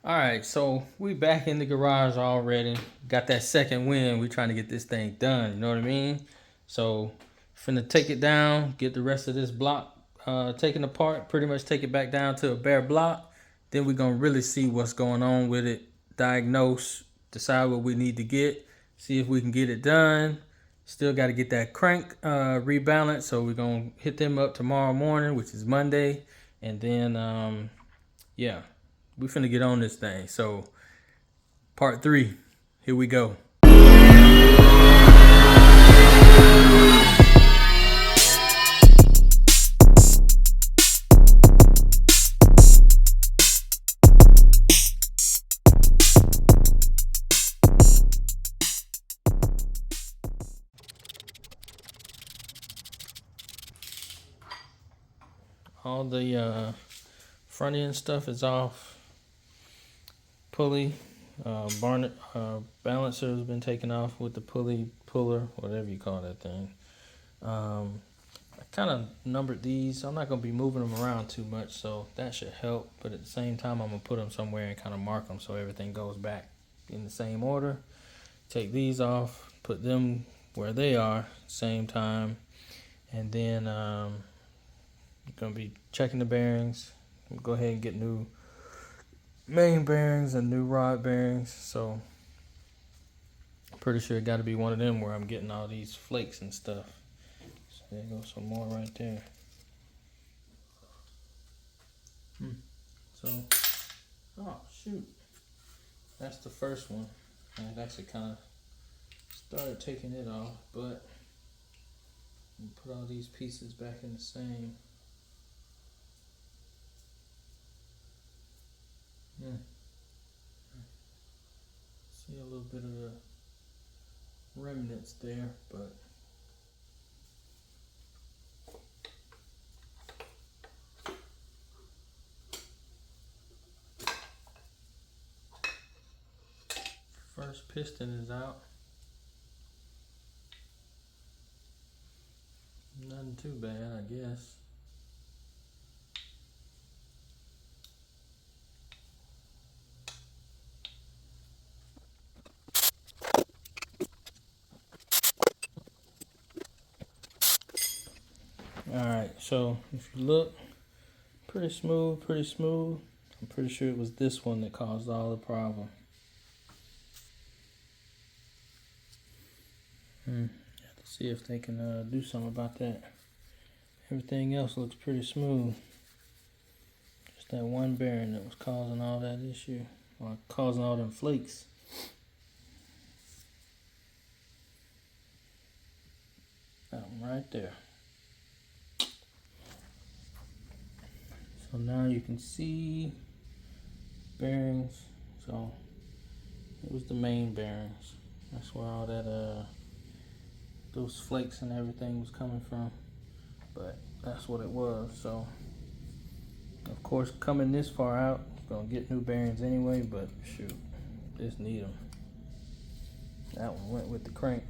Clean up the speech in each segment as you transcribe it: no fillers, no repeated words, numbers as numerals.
All right, so we back in the garage already. Got that second win. We trying to get this thing done. You know what I mean? So, finna take it down. Get the rest of this block taken apart. Pretty much take it back down to a bare block. Then we gonna really see what's going on with it. Diagnose. Decide what we need to get. See if we can get it done. Still got to get that crank rebalanced. So we're gonna hit them up tomorrow morning, which is Monday, and then yeah, we finna get on this thing. So, part 3, here we go. All the front end stuff is off. Pulley, balancer has been taken off with the pulley, puller, whatever you call that thing. I kind of numbered these. I'm not going to be moving them around too much, so that should help. But at the same time, I'm going to put them somewhere and kind of mark them so everything goes back in the same order. Take these off, put them where they are, same time. And then I'm going to be checking the bearings. We'll go ahead and get new main bearings and new rod bearings. So I'm pretty sure it got to be one of them where I'm getting all these flakes and stuff. So there goes some more right there. So, oh shoot, that's the first one. I actually kind of started taking it off, but put all these pieces back in the same. See a little bit of the remnants there, but first piston is out. Nothing too bad, I guess. Alright, so if you look, pretty smooth, pretty smooth. I'm pretty sure it was this one that caused all the problem. Let's see if they can do something about that. Everything else looks pretty smooth. Just that one bearing that was causing all that issue, or causing all them flakes. That one right there. So now you can see bearings. So it was the main bearings. That's where all that those flakes and everything was coming from. But that's what it was. So of course, coming this far out, gonna get new bearings anyway. But shoot, just need them. That one went with the crank.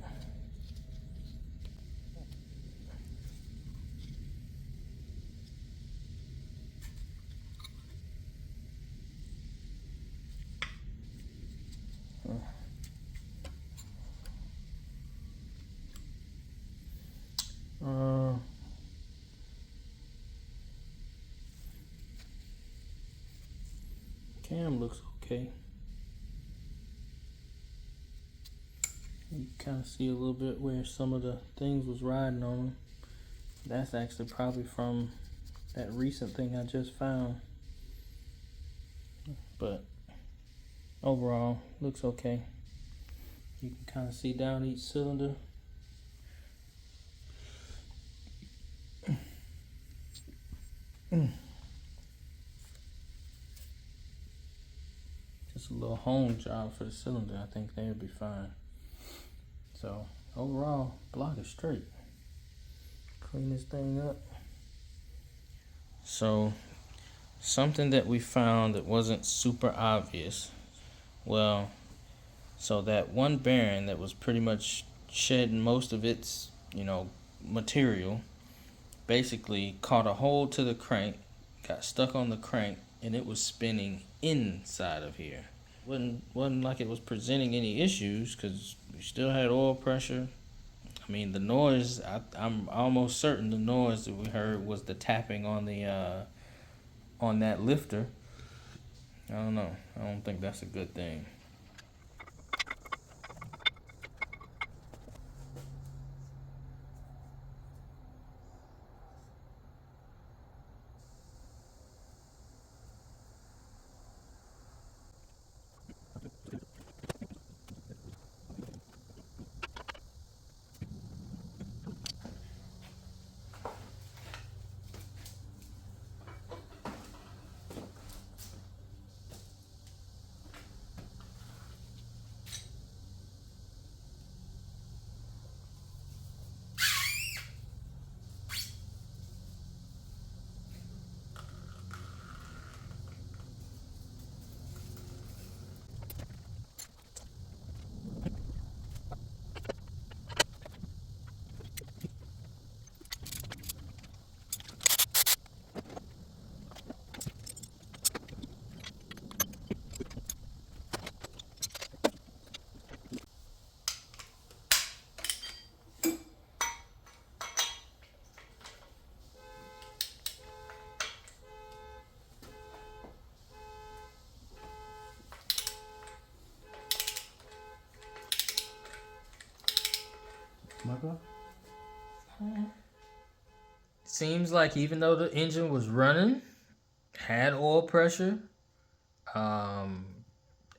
Cam looks okay. You kind of see a little bit where some of the things was riding on them. That's actually probably from that recent thing I just found. But overall, looks okay. You can kind of see down each cylinder. Just a little hone job for the cylinder. I think they would be fine. So overall, block is straight. Clean this thing up. So something that we found that wasn't super obvious. Well, so that one bearing that was pretty much shedding most of its, material, basically caught a hold to the crank, got stuck on the crank, and it was spinning inside of here. Wasn't like it was presenting any issues because we still had oil pressure. I mean, the noise, I'm almost certain the noise that we heard was the tapping on the on that lifter. I don't know. I don't think that's a good thing. Seems like even though the engine was running, had oil pressure, um,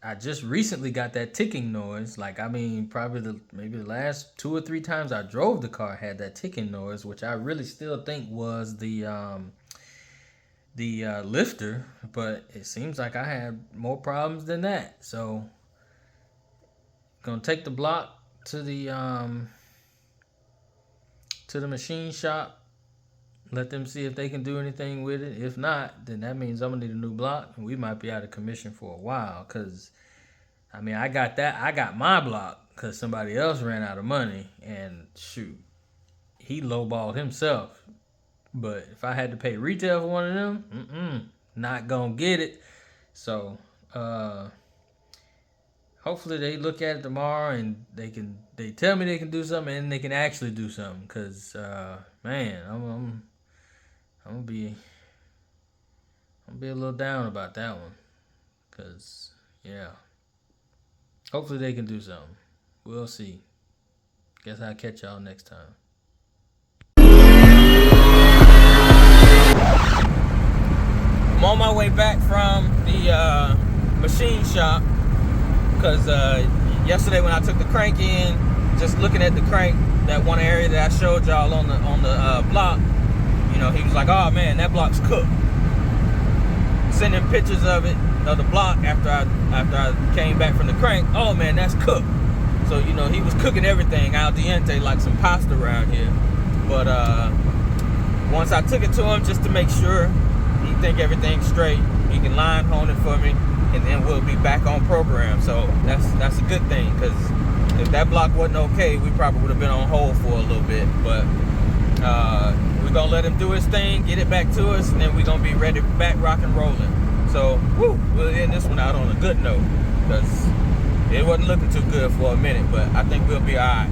I just recently got that ticking noise. Like, I mean, probably maybe the last 2 or 3 times I drove the car had that ticking noise, which I really still think was the lifter. But it seems like I had more problems than that. So, gonna take the block to the machine shop. Let them see if they can do anything with it. If not, then that means I'm gonna need a new block, and we might be out of commission for a while. Cause I mean, I got my block because somebody else ran out of money, and shoot, he lowballed himself. But if I had to pay retail for one of them, not gonna get it. So, hopefully they look at it tomorrow and they tell me they can do something and they can actually do something. Cause man, I'm gonna be a little down about that one. Cause yeah, hopefully they can do something. We'll see. Guess I'll catch y'all next time. I'm on my way back from the machine shop because yesterday when I took the crank in, just looking at the crank, that one area that I showed y'all on the block, you know, he was like, "Oh man, that block's cooked." Sending pictures of it, of the block after I came back from the crank. Oh man, that's cooked. So you know he was cooking everything al dente like some pasta around here. But once I took it to him just to make sure he think everything's straight, he can line hone it for me, and then we'll be back on program. So that's a good thing, because if that block wasn't okay, we probably would have been on hold for a little bit. But we're gonna let him do his thing, get it back to us, and then we're gonna be ready, back rock and rolling. So we'll end this one out on a good note, because it wasn't looking too good for a minute, but I think we'll be all right.